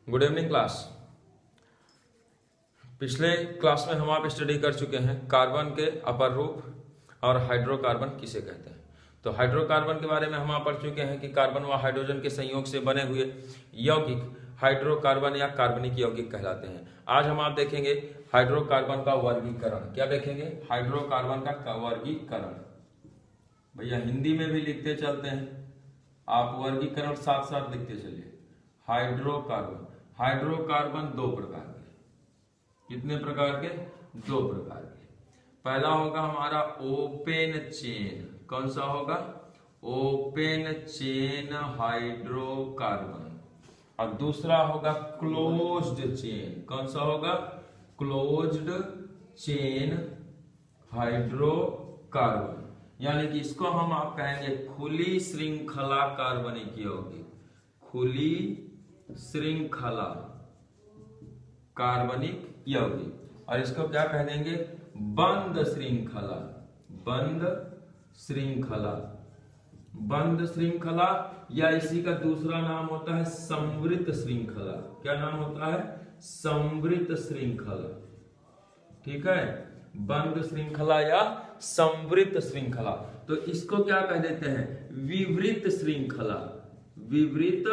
Good evening class. पिछले class में हम आप स्टडी कर चुके हैं कार्बन के अपर रूप और हाइड्रोकार्बन किसे कहते हैं। तो हाइड्रोकार्बन के बारे में हम आप पढ़ चुके हैं कि कार्बन व हाइड्रोजन के संयोग से बने हुए यौगिक हाइड्रोकार्बन या कार्बनिक यौगिक कहलाते हैं। आज हम आप देखेंगे हाइड्रोकार्बन का वर्गीकरण। क्या देखेंगे? हाइड्रोकार्बन का वर्गीकरण। भैया हिंदी में भी लिखते चलते हैं, आप वर्गीकरण साथ साथ लिखते चलिए। हाइड्रोकार्बन दो प्रकार के। कितने प्रकार के? दो प्रकार के। पहला होगा हमारा ओपन चेन। कौन सा होगा? Open chain hydrocarbon. और दूसरा होगा क्लोज्ड चेन। कौन सा होगा? Closed chain hydrocarbon. यानी कि इसको हम आप कहेंगे खुली श्रृंखला कार्बनिक यौगिक। खुली श्रृंखला कार्बनिक यौगिक। और इसको क्या कह देंगे? बंद श्रृंखला। बंद श्रृंखला। बंद श्रृंखला या इसी का दूसरा नाम होता है समवृत श्रृंखला। क्या नाम होता है? समवृत श्रृंखला। ठीक है, बंद श्रृंखला या समवृत श्रृंखला। तो इसको क्या कह देते हैं? विवृत श्रृंखला। विवृत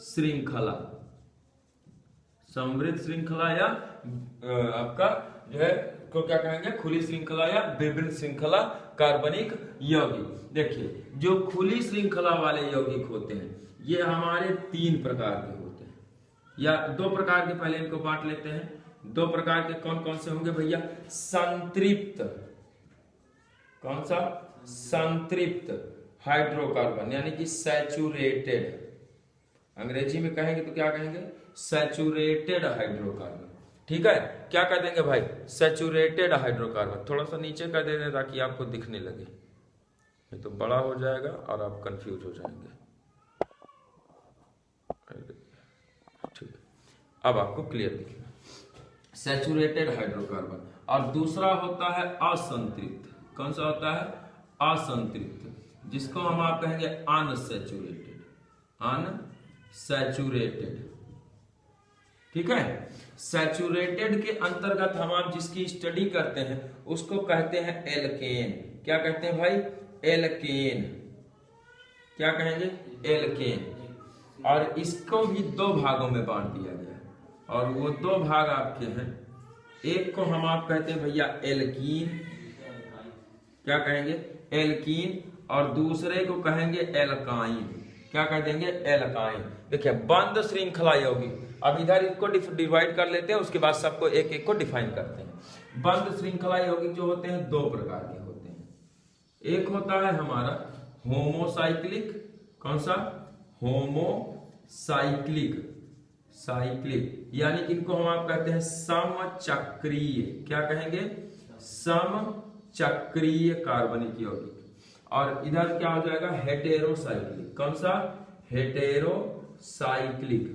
श्रृंखला। समवृत श्रृंखला या आपका जो है को क्या कहेंगे? खुली श्रृंखला या विवृत श्रृंखला कार्बनिक यौगिक। देखिए, जो खुली श्रृंखला वाले यौगिक होते हैं ये हमारे तीन प्रकार के होते हैं, या दो प्रकार के। पहले इनको बांट लेते हैं। दो प्रकार के कौन कौन से होंगे भैया? संतृप्त। कौन सा? संतृप्त हाइड्रोकार्बन, यानी कि सैचुरेटेड। अंग्रेजी में कहेंगे तो क्या कहेंगे? Saturated hydrocarbon. ठीक है, क्या कर देंगे भाई? Saturated hydrocarbon. थोड़ा सा नीचे कर देंगे ताकि आपको दिखने लगे, ये तो बड़ा हो जाएगा और आप कंफ्यूज हो जाएंगे। ठीक है, अब आपको क्लियर दिखेगा। Saturated hydrocarbon. और दूसरा होता है असंतृप्त। कौन सा होता है? असंतृप्त, जिसको हम आप कहेंगे अनसैचुरेटेड। अनसैचुरेटेड। ठीक है, सैचुरेटेड के अंतर्गत हम आप जिसकी स्टडी करते हैं उसको कहते हैं एल्केन। क्या कहते हैं भाई? एल्केन। क्या कहेंगे? एल्केन। और इसको भी दो भागों में बांट दिया गया है, और वो दो भाग आपके हैं। एक को हम आप कहते हैं भैया एल्कीन। क्या कहेंगे? एल्कीन। और दूसरे को कहेंगे एल्काइन। क्या कह देंगे? एल्काइन। देखिए, बंद श्रृंखला यौगिक। अब इधर इनको डिवाइड कर लेते हैं, उसके बाद सबको एक एक को डिफाइन करते हैं। बंद श्रृंखला यौगिक जो होते हैं दो प्रकार के होते हैं। एक होता है हमारा होमोसाइक्लिक। कौन सा? होमोसाइक्लिक। साइक्लिक, यानी कि इनको हम आप कहते हैं समचक्रीय। क्या कहेंगे? समचक्रीय कार्बनिक यौगिक। और इधर क्या हो जाएगा? हेटेरोसाइक्लिक। कौन सा? हेटेरोसाइक्लिक।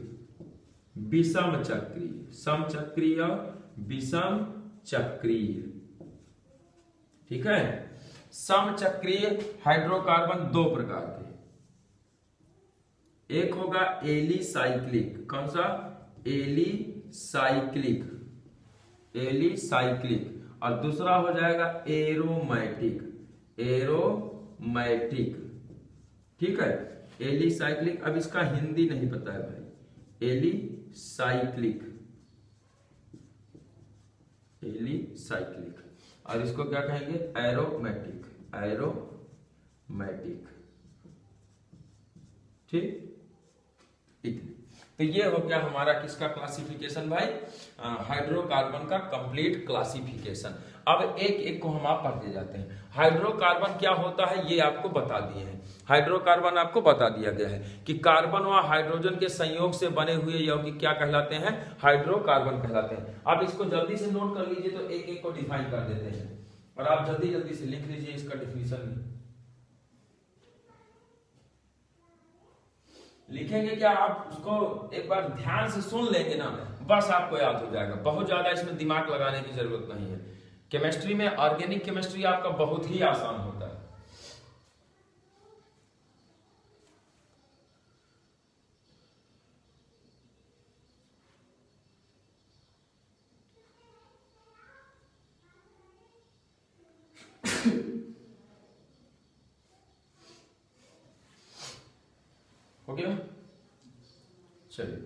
विषम चक्रीय। समचक्रीय, विषम चक्रीय। ठीक है, समचक्रीय हाइड्रोकार्बन दो प्रकार के। एक होगा एलिसाइक्लिक। कौन सा? एलिसाइक्लिक। एलिसाइक्लिक। और दूसरा हो जाएगा एरोमैटिक। एरोमैटिक। ठीक है, एलिसाइक्लिक। अब इसका हिंदी नहीं पता है भाई। एलिसाइक्लिक। एलिसाइक्लिक। और इसको क्या कहेंगे? एरोमैटिक। एरोमैटिक। ठीक, इतने। तो ये हो गया हमारा किसका क्लासिफिकेशन भाई? हाइड्रोकार्बन का कंप्लीट क्लासिफिकेशन। अब एक एक को हम आप पढ़ते जाते हैं। हाइड्रोकार्बन क्या होता है ये आपको बता दिए हैं। हाइड्रोकार्बन आपको बता दिया गया है कि कार्बन व हाइड्रोजन के संयोग से बने हुए यौगिक क्या कहलाते हैं? हाइड्रोकार्बन कहलाते हैं। आप इसको जल्दी से नोट कर लीजिए, तो एक एक को डिफाइन कर देते हैं, और आप जल्दी जल्दी से लिख लीजिए इसका डिफिनीशन। लिखेंगे क्या? आप उसको एक बार ध्यान से सुन लेंगे ना, बस आपको याद हो जाएगा। बहुत ज्यादा इसमें दिमाग लगाने की जरूरत नहीं है। केमिस्ट्री में ऑर्गेनिक केमिस्ट्री आपका बहुत ही आसान होता है। ओके चलिए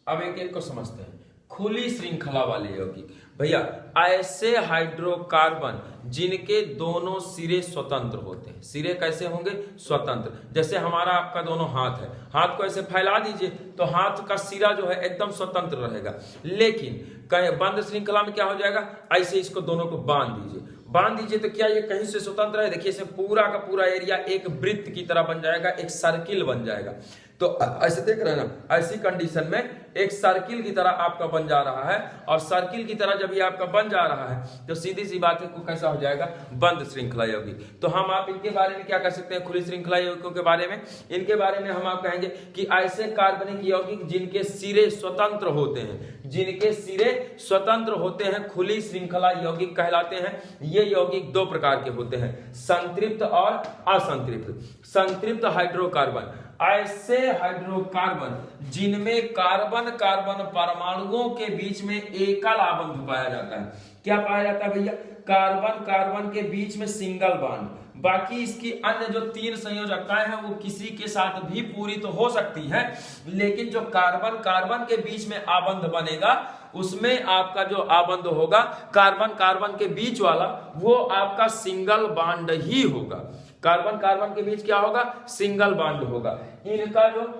अब एक एक को समझते हैं। खुली श्रृंखला वाले यौगिक, भैया ऐसे हाइड्रोकार्बन जिनके दोनों सिरे स्वतंत्र होते हैं। सिरे कैसे होंगे? स्वतंत्र। जैसे हमारा आपका दोनों हाथ है, हाथ को ऐसे फैला दीजिए तो हाथ का सिरा जो है एकदम स्वतंत्र रहेगा। लेकिन बंद श्रृंखला में क्या हो जाएगा? ऐसे इसको दोनों को बांध दीजिए तो क्या ये कहीं से स्वतंत्र है? देखिए इसे पूरा का पूरा एरिया एक वृत्त की तरह बन जाएगा, एक सर्किल बन जाएगा। तो ऐसे देख रहे हैं ना, ऐसी कंडीशन में एक सर्किल की तरह आपका बन जा रहा है। और सर्किल की तरह जब ये आपका बन जा रहा है तो सीधी सी बात है को कैसा हो जाएगा? बंद श्रृंखला यौगिक। तो हम आप इनके बारे में क्या कर सकते हैं? खुली श्रृंखला यौगिकों के बारे में, इनके बारे में हम आप कहेंगे कि ऐसे कार्बनिक यौगिक जिनके सिरे स्वतंत्र होते हैं, जिनके सिरे स्वतंत्र होते हैं खुली श्रृंखला यौगिक कहलाते हैं। ये यौगिक दो प्रकार के होते हैं, संतृप्त और असंतृप्त। संतृप्त हाइड्रोकार्बन ऐसे हाइड्रोकार्बन जिनमें कार्बन कार्बन परमाणुओं के बीच में एकल आबंध पाया जाता है। क्या पाया जाता है भैया? कार्बन कार्बन के बीच में सिंगल बॉन्ड, बाकी इसकी अन्य जो तीन संयोजकताएं हैं वो किसी के साथ भी पूरी तो हो सकती है, लेकिन जो कार्बन कार्बन के बीच में आबंध बनेगा उसमें आपका जो आबंध होगा कार्बन कार्बन के बीच वाला वो आपका सिंगल बॉन्ड ही होगा। कार्बन कार्बन के बीच क्या होगा? सिंगल बॉन्ड होगा। इनका जो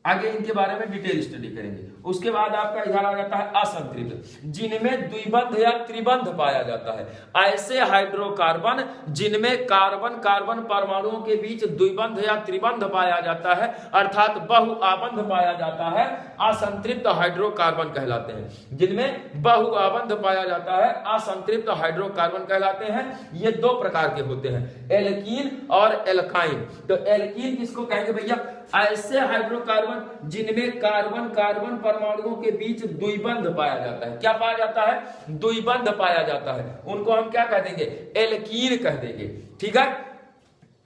आगे इनके बारे में डिटेल स्टडी करेंगे। उसके बाद आपका इधर आ जाता है असंतृप्त, जिनमें द्विबंध या त्रिबंध पाया जाता है। ऐसे हाइड्रोकार्बन जिनमें कार्बन कार्बन परमाणुओं के बीच द्विबंध या त्रिबंध पाया जाता है, अर्थात बहुआबंध पाया जाता है, असंतृप्त हाइड्रोकार्बन कहलाते हैं। जिनमें बहुआबंध पाया जाता है असंतृप्त हाइड्रोकार्बन कहलाते हैं। ये दो प्रकार के होते हैं, एल्कीन और एल्काइन। तो एल्कीन किसको कहेंगे भैया? ऐसे हाइड्रोकार्बन जिनमें कार्बन कार्बन परमाणुओं के बीच द्विबंध पाया जाता है। क्या पाया जाता है? द्विबंध पाया जाता है। उनको हम क्या कह देंगे? एल्कीन कह देंगे। ठीक है।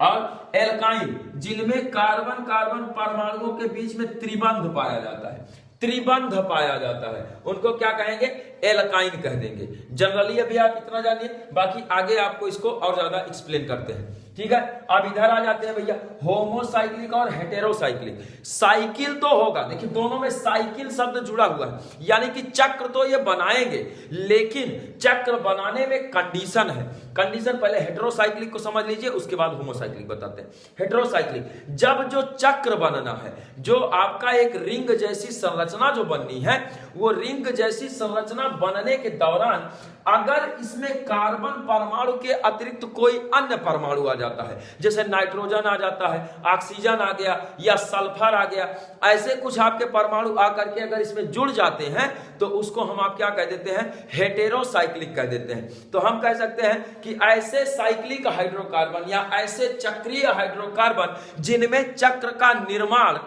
और एल्काइन जिनमें कार्बन कार्बन परमाणुओं के बीच में त्रिबंध पाया जाता है, त्रिबंध पाया जाता है, उनको क्या कहेंगे? एल्काइन कह देंगे। जनरली अभी आप इतना जानिए, बाकी आगे आपको इसको और ज्यादा एक्सप्लेन करते हैं। ठीक है। अब इधर आ जाते हैं भैया, होमोसाइक्लिक और हेटेरोसाइक्लिक। साइकिल तो होगा, देखिए दोनों में साइकिल शब्द जुड़ा हुआ है, यानी कि चक्र तो ये बनाएंगे, लेकिन चक्र बनाने में कंडीशन है। कंडीशन पहले हेटेरोसाइक्लिक को समझ लीजिए, उसके बाद होमोसाइक्लिक बताते हैं। हेटेरोसाइक्लिक, जब जो चक्र बनना है, जो आपका एक रिंग जैसी संरचना जो बननी है, वो रिंग जैसी संरचना बनने के दौरान अगर इसमें कार्बन परमाणु के अतिरिक्त कोई अन्य परमाणु आ जाता है, जैसे नाइट्रोजन आ जाता है, ऑक्सीजन आ गया या सल्फर आ गया, ऐसे कुछ आपके परमाणु आकर के अगर इसमें जुड़ जाते हैं तो उसको हम आप क्या कह देते हैं? हेटेरोसाइक्लिक कह देते हैं। तो हम कह सकते हैं कि ऐसे साइक्लिक हाइड्रोकार्बन या ऐसे चक्रीय हाइड्रोकार्बन जिनमें चक्र का निर्माण,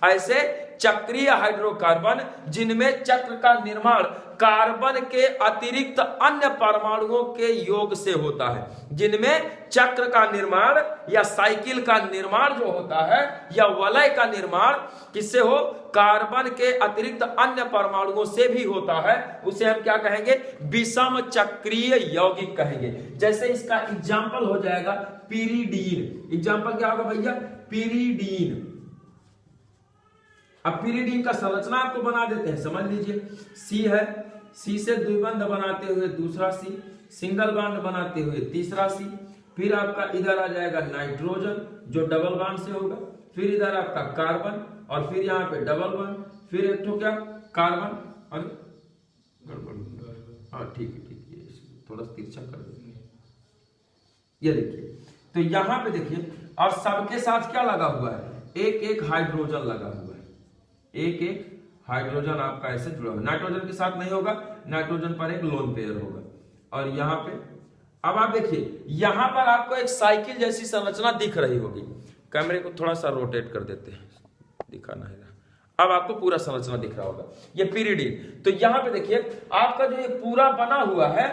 ऐसे चक्रीय हाइड्रोकार्बन जिनमें चक्र का निर्माण कार्बन के अतिरिक्त अन्य परमाणुओं के योग से होता है, जिनमें चक्र का निर्माण या साइकिल का निर्माण जो होता है या वलय का निर्माण किससे हो? कार्बन के अतिरिक्त अन्य परमाणुओं से भी होता है, उसे हम क्या कहेंगे? विषम चक्रीय यौगिक कहेंगे। जैसे इसका एग्जाम्पल हो जाएगा पीरिडीन। एग्जाम्पल क्या होगा भैया? पीरिडीन। अब पीरिडीन का संरचना आपको बना देते हैं, समझ लीजिए। सी है, सी से द्विबंध बनाते हुए दूसरा सी, सिंगल बॉन्ड बनाते हुए तीसरा सी, फिर आपका इधर आ जाएगा नाइट्रोजन जो डबल बॉन्ड से होगा, फिर इधर आपका कार्बन और फिर यहाँ पे डबल बॉन्ड, फिर एक तो क्या कार्बन और ठीक है, थोड़ा तिरछा कर देंगे। ये देखिए, तो यहाँ पे देखिए, और सबके साथ क्या लगा हुआ है? एक एक हाइड्रोजन लगा हुआ है, एक एक हाइड्रोजन आपका ऐसे जुड़ा हुआ। नाइट्रोजन के साथ नहीं होगा, नाइट्रोजन पर एक लोन पेयर होगा। और यहाँ पे अब आप देखिए, यहां पर आपको एक साइकिल जैसी संरचना दिख रही होगी। कैमरे को थोड़ा सा रोटेट कर देते हैं, दिखाना है। अब आपको पूरा संरचना दिख रहा होगा, ये पीरियड। तो यहां पे देखिए आपका जो ये पूरा बना हुआ है,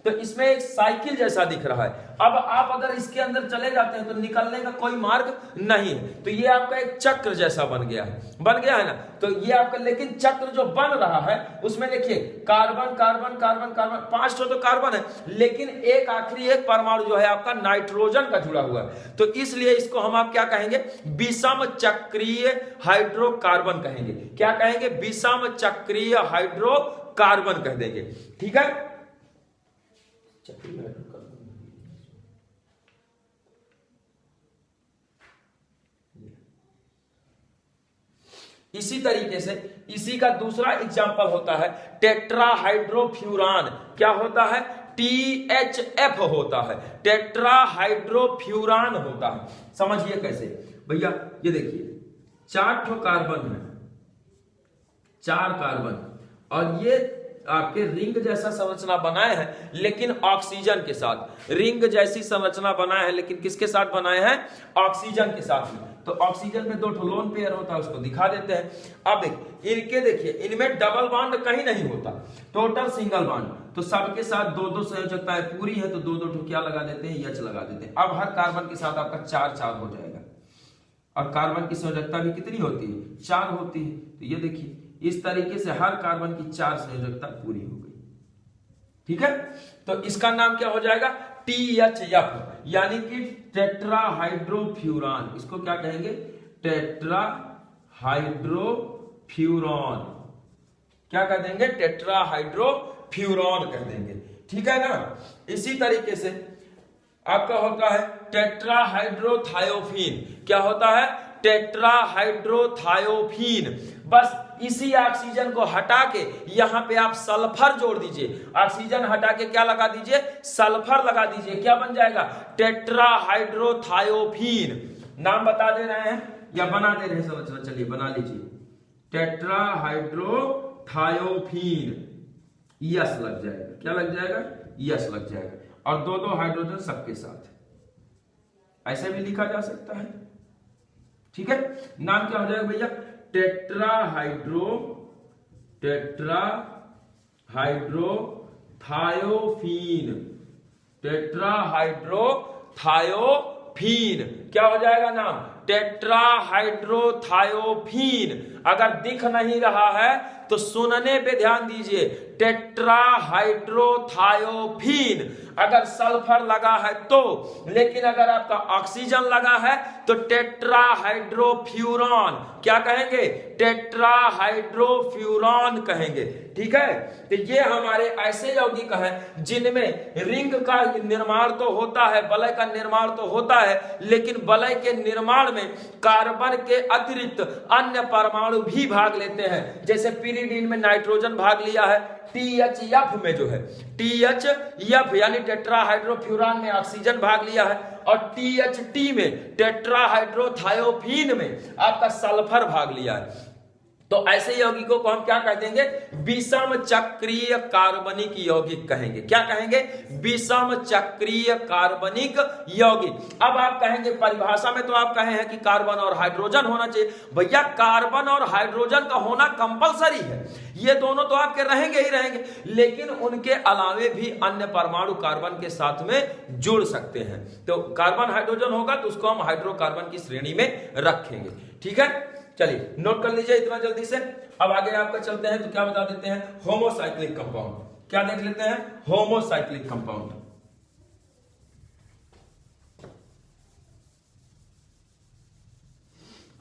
तो इसमें एक साइकिल जैसा दिख रहा है। अब आप अगर इसके अंदर चले जाते हैं तो निकलने का कोई मार्ग नहीं है, तो ये आपका एक चक्र जैसा बन गया है, बन गया है ना। तो ये आपका, लेकिन चक्र जो बन रहा है उसमें देखिए कार्बन कार्बन कार्बन कार्बन, 5 तो कार्बन है, लेकिन एक आखिरी एक परमाणु जो है आपका नाइट्रोजन का जुड़ा हुआ है। तो इसलिए इसको हम आप क्या कहेंगे, विषम चक्रीय हाइड्रोकार्बन कहेंगे। क्या कहेंगे, विषम चक्रीय हाइड्रोकार्बन कह देंगे। ठीक है, चक्रीय हाइड्रोकार्बन। इसी तरीके से इसी का दूसरा एग्जांपल होता है टेट्राहाइड्रोफ्यूरान। क्या होता है, THF होता है, टेट्राहाइड्रोफ्यूरान होता है। समझिए कैसे भैया, ये देखिए 4 ठो कार्बन है, 4 कार्बन, और ये आपके रिंग जैसा संरचना बनाए हैं, लेकिन ऑक्सीजन के साथ। रिंग जैसी संरचना बनाए हैं, लेकिन किसके साथ बनाए हैं, ऑक्सीजन के साथ में। तो ऑक्सीजन में 2 ठो लोन पेयर होता है, उसको दिखा देते हैं। अब इनके देखिए, इनमें डबल बॉन्ड कहीं नहीं होता, टोटल सिंगल बॉन्ड। तो सबके साथ 2-2 संयोजकताएं पूरी है, तो 2-2 ठो क्या लगा देते हैं, H लगा देते हैं। अब हर कार्बन के साथ आपका 4-4 हो जाएगा, और कार्बन की संयोजकता भी कितनी होती है, 4 होती है। तो ये देखिए इस तरीके से हर कार्बन की 4 संयोजकता पूरी हो गई। ठीक है, तो इसका नाम क्या हो जाएगा, THF, यानी कि टेट्राहाइड्रोफ्यूरान। इसको क्या कहेंगे, टेट्राहाइड्रोफ्यूरान। क्या कह देंगे, टेट्राहाइड्रोफ्यूरान कह देंगे। ठीक है ना। इसी तरीके से आपका होता है टेट्राहाइड्रोथायोफीन। क्या होता है, टेट्राहाइड्रोथायोफीन। बस इसी ऑक्सीजन को हटा के यहां पे आप सल्फर जोड़ दीजिए, ऑक्सीजन हटा के क्या लगा दीजिए, सल्फर लगा दीजिए। क्या बन जाएगा, टेट्राहाइड्रोथायोफीन। नाम बता दे रहे हैं या बना दे रहे हैं संरचना, चलिए बना लीजिए, टेट्राहाइड्रोथायोफीन। यस लग जाएगा, क्या लग जाएगा, यस लग जाएगा, और 2-2 हाइड्रोजन सबके साथ। ऐसे भी लिखा जा सकता है। ठीक है, नाम क्या हो जाएगा भैया, टेट्राहाइड्रोथायोफीन। टेट्राहाइड्रोथायोफीन क्या हो जाएगा नाम, टेट्राहाइड्रोथायोफीन। अगर दिख नहीं रहा है तो सुनने पे ध्यान दीजिए, टेट्राहाइड्रोथायोफीन। अगर सल्फर लगा है तो, लेकिन अगर आपका ऑक्सीजन लगा है तो टेट्राहाइड्रोफ्यूरान। क्या कहेंगे, टेट्राहाइड्रोफ्यूरान कहेंगे। ठीक है, तो ये हमारे ऐसे यौगिक हैं जिनमें रिंग का निर्माण तो होता है, वलय का निर्माण तो होता है, लेकिन वलय के निर्माण में कार्बन के अतिरिक्त अन्य परमाणु भी भाग लेते हैं। जैसे पिरिडीन में नाइट्रोजन भाग लिया है, THF में जो है THF यानी टेट्राहाइड्रोफ्यूरान में ऑक्सीजन भाग लिया है, और THT में टेट्राहाइड्रोथायोफीन में आपका सल्फर भाग लिया है। तो ऐसे यौगिकों को हम क्या कह देंगे, विषम चक्रीय कार्बनिक यौगिक कहेंगे। क्या कहेंगे, विषम चक्रीय कार्बनिक यौगिक। अब आप कहेंगे परिभाषा में तो आप कहे हैं कि कार्बन और हाइड्रोजन होना चाहिए। भैया कार्बन और हाइड्रोजन का होना कंपलसरी है, ये दोनों तो आपके रहेंगे ही रहेंगे, लेकिन उनके अलावे भी अन्य परमाणु कार्बन के साथ में जुड़ सकते हैं। तो कार्बन हाइड्रोजन होगा तो उसको हम हाइड्रोकार्बन की श्रेणी में रखेंगे। ठीक है, चलिए नोट कर लीजिए इतना जल्दी से। अब आगे आपका चलते हैं तो क्या बता देते हैं, होमोसाइक्लिक कंपाउंड। क्या देख लेते हैं, होमोसाइक्लिक कंपाउंड।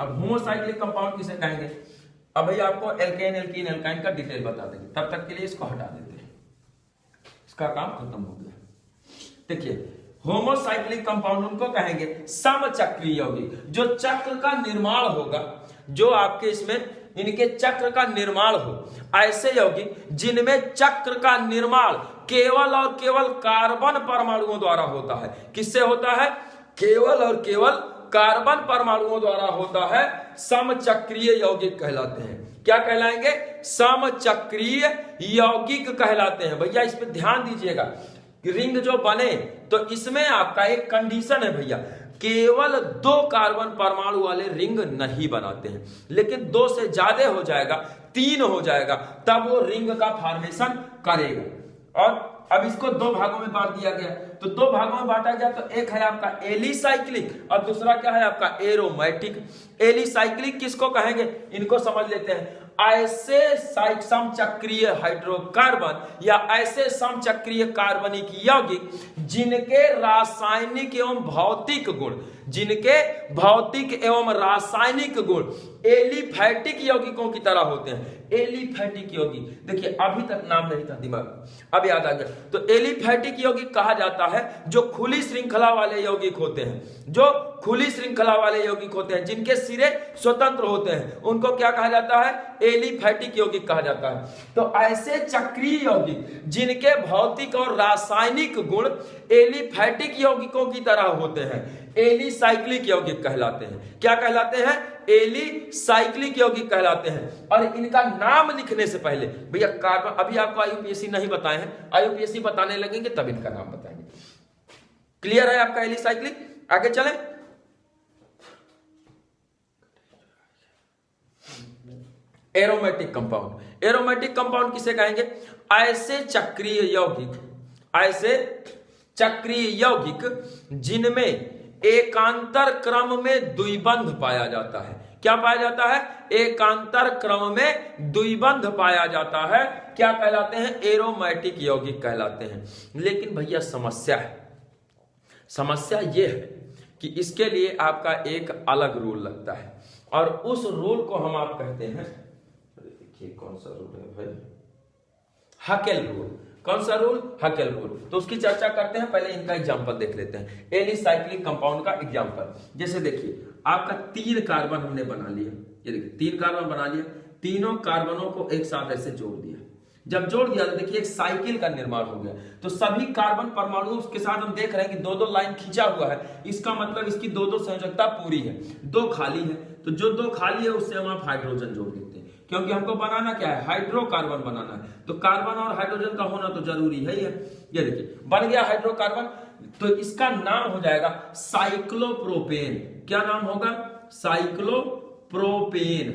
अब होमोसाइक्लिक कंपाउंड किसे कहेंगे, अब भाई आपको एल्केन एल्कीन एल्काइन का डिटेल बता देंगे, तब तक के लिए इसको हटा देते हैं, इसका काम खत्म हो गया। देखिए होमोसाइक्लिक कंपाउंड उनको कहेंगे समचक्रीय यौगिक, जो चक्र का निर्माण होगा, जो आपके इसमें इनके चक्र का निर्माण हो, ऐसे यौगिक जिनमें चक्र का निर्माण केवल और केवल कार्बन परमाणुओं द्वारा होता है। किससे होता है, केवल और केवल कार्बन परमाणुओं द्वारा होता है, समचक्रीय यौगिक कहलाते हैं। क्या कहलाएंगे, समचक्रीय यौगिक कहलाते हैं। भैया इस पे ध्यान दीजिएगा, रिंग जो बने तो इसमें आपका एक कंडीशन है भैया, केवल 2 कार्बन परमाणु वाले रिंग नहीं बनाते हैं, लेकिन 2 से ज्यादा हो जाएगा, 3 हो जाएगा, तब वो रिंग का फॉर्मेशन करेगा। और अब इसको 2 भागों में बांट दिया गया, तो दो भागों में बांटा गया, तो एक है आपका एलिसाइक्लिक और दूसरा क्या है आपका एरोमेटिक। एलिसाइक्लिक किसको कहेंगे, इनको समझ लेते हैं। ऐसे समचक्रीय हाइड्रोकार्बन या ऐसे समचक्रीय कार्बनिक यौगिक जिनके रासायनिक एवं भौतिक गुण, जिनके भौतिक एवं रासायनिक गुण एलिफैटिक यौगिकों की तरह होते हैं। एलिफैटिक यौगिक, देखिए अभी तक नाम नहीं था दिमाग, अब याद आ गया। तो एलिफैटिक यौगिक कहा जाता है जो खुली श्रृंखला वाले यौगिक होते हैं, जो खुली श्रृंखला वाले यौगिक होते हैं, जिनके सिरे स्वतंत्र होते हैं, उनको क्या कहा जाता है, एलिफैटिक यौगिक कहा जाता है। तो ऐसे चक्रीय यौगिक जिनके भौतिक और रासायनिक गुण एलिफैटिक यौगिकों की तरह होते हैं, एलिसाइक्लिक यौगिक कहलाते हैं। क्या कहलाते हैं, एलिसाइक्लिक यौगिक कहलाते हैं। और इनका नाम लिखने से पहले भैया कार्बन, अभी आपको आईयूपीएससी नहीं बताए हैं, आईयूपीएससी बताने लगेंगे तब इनका नाम बताएंगे। क्लियर है आपका एलिसाइक्लिक? आगे चलें। एरोमेटिक कंपाउंड, एरोमेटिक कंपाउंड किसे कहेंगे, ऐसे चक्रीय यौगिक, ऐसे चक्रीय यौगिक जिनमें एकांतर क्रम में द्विबंध पाया जाता है। क्या पाया जाता है, एकांतर क्रम में द्विबंध पाया जाता है, क्या कहलाते हैं, एरोमेटिक यौगिक कहलाते हैं। लेकिन भैया समस्या है, समस्या यह है कि इसके लिए आपका एक अलग रूल लगता है और उस रूल को हम आप कहते हैं, देखिए कौन सा रूल है भाई, हकेल रूल। कौन सा रूल, हकेल रूल। तो उसकी चर्चा करते हैं, पहले इनका एग्जांपल देख लेते हैं, एलिसाइक्लिक कंपाउंड का एग्जांपल। जैसे देखिए आपका 3 कार्बन हमने बना लिया, ये देखिए 3 कार्बन बना लिया, तीनों कार्बनों को एक साथ ऐसे जोड़ दिया। जब जोड़ दिया तो देखिए एक साइकिल का निर्माण हो गया। तो सभी कार्बन परमाणुओं के साथ हम देख रहे हैं कि 2-2 लाइन खींचा हुआ है, इसका मतलब इसकी 2-2 संयोजकता पूरी है। 2 खाली है, तो जो 2 खाली है उससे हम आप हाइड्रोजन जोड़ देते हैं, क्योंकि हमको बनाना क्या है, हाइड्रोकार्बन बनाना है। तो कार्बन और हाइड्रोजन का होना तो जरूरी है ही है। ये देखिए बन गया हाइड्रोकार्बन, तो इसका नाम हो जाएगा साइक्लोप्रोपेन। क्या नाम होगा, साइक्लोप्रोपेन।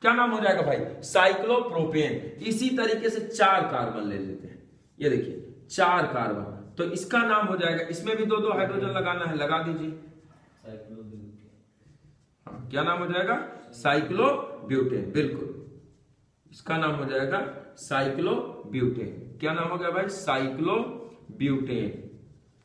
क्या नाम हो जाएगा भाई, साइक्लोप्रोपेन। इसी तरीके से 4 कार्बन ले लेते हैं, ये देखिए 4 कार्बन, तो इसका नाम हो जाएगा, इसमें भी 2-2 हाइड्रोजन लगाना है, लगा दीजिए, क्या नाम हो जाएगा, साइक्लोब्यूटेन। बिल्कुल, इसका नाम हो जाएगा साइक्लोब्यूटेन। क्या नाम हो गया भाई, साइक्लोब्यूटेन।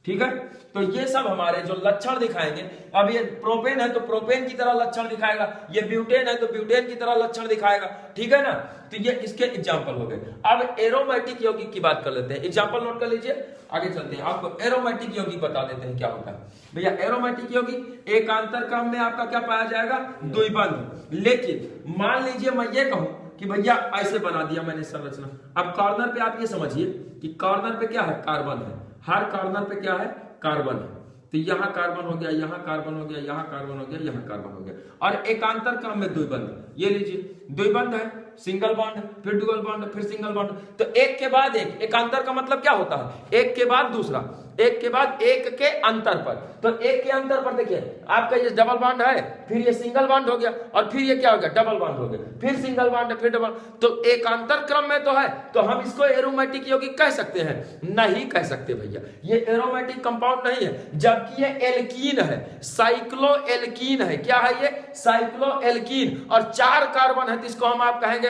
ठीक है, तो ये सब हमारे जो लक्षण दिखाएंगे, अब ये प्रोपेन है तो प्रोपेन की तरह लक्षण दिखाएगा, ये ब्यूटेन है तो ब्यूटेन की तरह लक्षण दिखाएगा। ठीक है ना, तो ये इसके एग्जाम्पल हो गए। अब एरोमेटिक यौगिक की बात कर लेते हैं, एग्जाम्पल नोट कर लीजिए, आगे चलते हैं। आपको एरोमेटिक यौगिक बता देते हैं क्या होता है। भैया एरोमेटिक यौगिक एकांतर क्रम में आपका क्या पाया जाएगा, द्विबंध। लेकिन मान लीजिए मैं ये कहूं कि भैया ऐसे बना दिया मैंने संरचना, अब कॉर्नर पे आप ये समझिए कि कॉर्नर पे क्या है, कार्बन है, हर कॉर्नर पे क्या है, कार्बन है। तो यहाँ कार्बन हो गया, यहाँ कार्बन हो गया, यहाँ कार्बन हो गया, यहाँ कार्बन हो गया, और एकांतर क्रम में द्विबंध। ये लीजिए द्विबंध है, सिंगल बॉन्ड, फिर डुअल बॉन्ड, फिर सिंगल बॉन्ड। तो एक के बाद एक, एकांतर का मतलब क्या होता है, एक के बाद दूसरा, एक के बाद एक के अंतर पर। तो एक के अंतर पर देखिए आपका ये डबल बॉन्ड है, फिर ये सिंगल बॉन्ड हो गया, और फिर ये क्या हो गया, डबल बॉन्ड हो गया, फिर सिंगल बॉन्ड, फिर डबल। तो एकांतर क्रम में तो है, तो हम इसको एरोमेटिक यौगिक कह सकते हैं? नहीं कह सकते भैया, ये एरोमेटिक कंपाउंड नहीं है, जबकि ये एल्कीन है, साइक्लो एल्कीन है। क्या है ये, साइक्लो एल्कीन, और 4 कार्बन है, तो इसको हम आप कहेंगे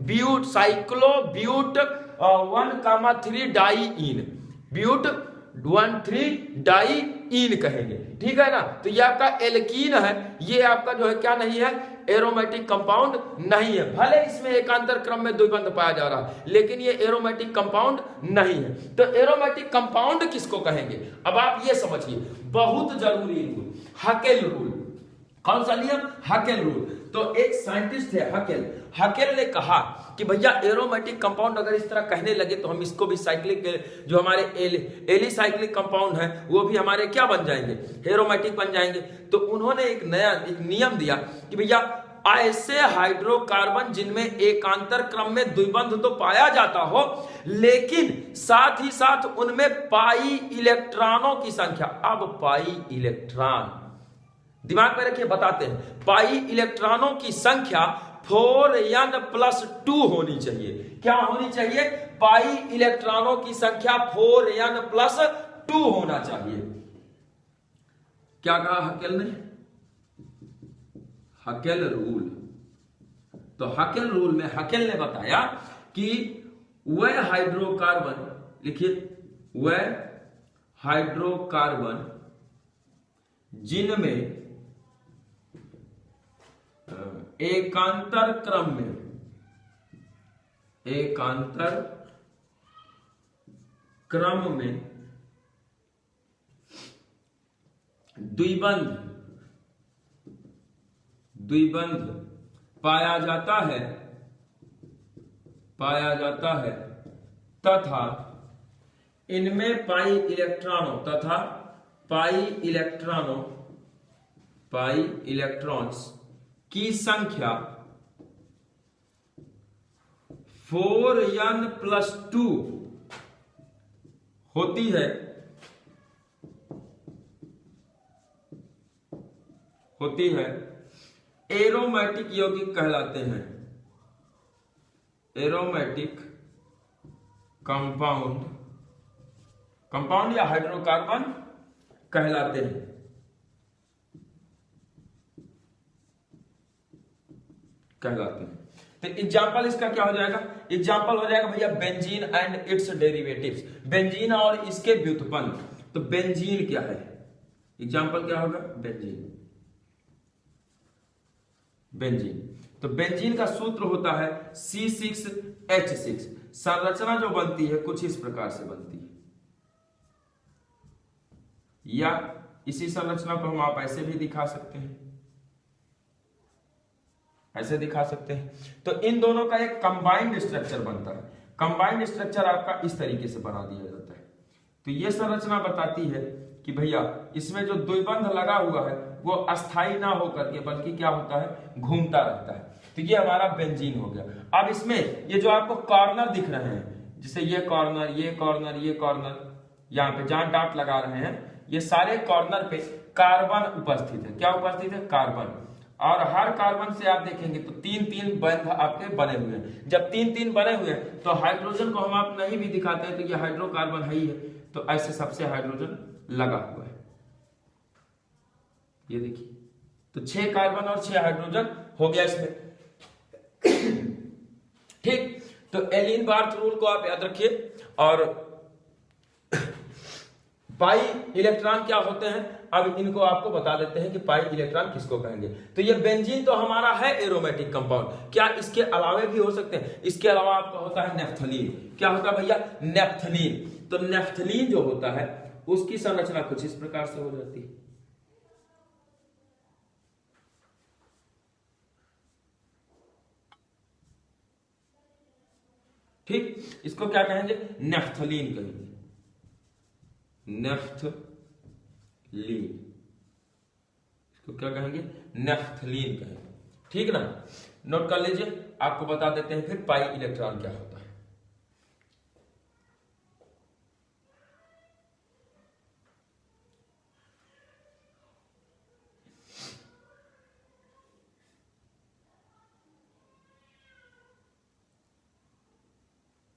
but, cyclo but 1,3 diene, but 1,3 diene कहेंगे। ठीक है ना, तो ये आपका एल्कीन है, ये आपका जो है क्या नहीं है, एरोमेटिक कंपाउंड नहीं है। भले इसमें एकांतर क्रम में द्विबंध पाया जा रहा है, लेकिन ये एरोमेटिक कंपाउंड नहीं है। तो एरोमेटिक कंपाउंड किसको कहेंगे, अब आप ये समझिए, बहुत जरूरी रूल, हकेल रूल। कौन सा नियम, हकेल रूल। तो एक साइंटिस्ट है हकेल, हकेल ने कहा कि भैया एरोमेटिक कंपाउंड अगर इस तरह कहने लगे तो हम इसको भी साइक्लिक, जो हमारे एलिसाइक्लिक कंपाउंड है वो भी हमारे क्या बन जाएंगे, एरोमेटिक बन जाएंगे। तो उन्होंने एक नया एक नियम दिया कि भैया ऐसे हाइड्रोकार्बन जिनमें एकांतर क्रम में द्विबंध तो पाया जाता हो, लेकिन साथ ही साथ उनमें पाई इलेक्ट्रॉनों की संख्या, अब पाई इलेक्ट्रॉन दिमाग में रखिए, बताते हैं, पाई इलेक्ट्रॉनों की संख्या 4n+2 होनी चाहिए। क्या होनी चाहिए, पाई इलेक्ट्रॉनों की संख्या 4n+2 2 होना चाहिए। क्या कहा हकेल ने? Hückel rule. तो हकेल रूल में हकेल ने बताया कि वह हाइड्रोकार्बन, लिखिए, वह हाइड्रोकार्बन जिनमें एकांतर क्रम में द्विबंध पाया जाता है तथा इनमें पाई इलेक्ट्रॉन्स की संख्या 4n+2 होती है एरोमेटिक यौगिक कहलाते हैं। एरोमेटिक कंपाउंड या हाइड्रोकार्बन कहलाते हैं। तो एग्जाम्पल इसका क्या हो जाएगा? एग्जाम्पल हो जाएगा भैया benzene and it's derivatives, benzene और इसके व्युत्पन्न। तो बेंजीन क्या है? एग्जाम्पल क्या होगा? बेंजीन। तो बेंजीन का सूत्र होता है C6H6। संरचना जो बनती है कुछ इस प्रकार से बनती है, या इसी संरचना को हम आप ऐसे भी दिखा सकते हैं, ऐसे दिखा सकते हैं। तो इन दोनों का एक कंबाइंड स्ट्रक्चर बनता है। कंबाइंड स्ट्रक्चर आपका इस तरीके से बना दिया जाता है। तो ये संरचना बताती है कि भैया इसमें जो द्विबंध लगा हुआ है वो अस्थाई ना होकर के बल्कि क्या होता है? घूमता रहता है। तो ये हमारा बेंजीन हो गया। अब इसमें ये जो आपको कॉर्नर दिख रहे हैं, जैसे ये कॉर्नर, ये कॉर्नर, ये कॉर्नर, यहाँ पे जहां डॉट लगा रहे हैं, ये सारे कॉर्नर पे कार्बन उपस्थित है। क्या उपस्थित है? कार्बन। और हर कार्बन से आप देखेंगे तो 3-3 बंध आपके बने हुए हैं। जब 3-3 बने हुए हैं तो हाइड्रोजन को हम आप नहीं भी दिखाते हैं तो ये हाइड्रोकार्बन है ही है। तो ऐसे सबसे हाइड्रोजन लगा हुआ है, ये देखिए। तो 6 कार्बन और 6 हाइड्रोजन हो गया इसमें। ठीक। तो एलिन बार्थ रूल को आप याद रखिए। और पाई इलेक्ट्रॉन क्या होते हैं, अब इनको आपको बता देते हैं कि पाई इलेक्ट्रॉन किसको कहेंगे। तो ये बेंजीन तो हमारा है एरोमेटिक कंपाउंड। क्या इसके अलावे भी हो सकते हैं? इसके अलावा आपका होता है नेफ्थलीन। क्या होता है भैया? नेफ्थलीन। तो नेफ्थलीन जो होता है उसकी संरचना कुछ इस प्रकार से हो जाती है। ठीक। इसको क्या कहेंगे? नेफ्थलीन कहेंगे। नेफ्थलीन, इसको क्या कहेंगे? नेफ्थलीन कहेंगे। ठीक ना? नोट कर लीजिए। आपको बता देते हैं फिर पाई इलेक्ट्रॉन क्या होता है।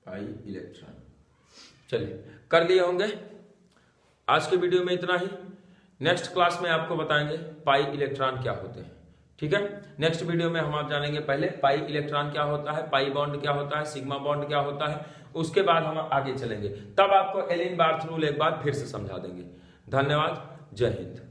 पाई इलेक्ट्रॉन, चलिए कर लिए होंगे। आज के वीडियो में इतना ही। नेक्स्ट क्लास में आपको बताएंगे पाई इलेक्ट्रॉन क्या होते हैं। ठीक है? नेक्स्ट वीडियो में हम आप जानेंगे पहले पाई इलेक्ट्रॉन क्या होता है, पाई बॉन्ड क्या होता है, सिग्मा बॉन्ड क्या होता है। उसके बाद हम आगे चलेंगे, तब आपको एलिन बार्थ रूल एक बार फिर से समझा देंगे। धन्यवाद। जय हिंद।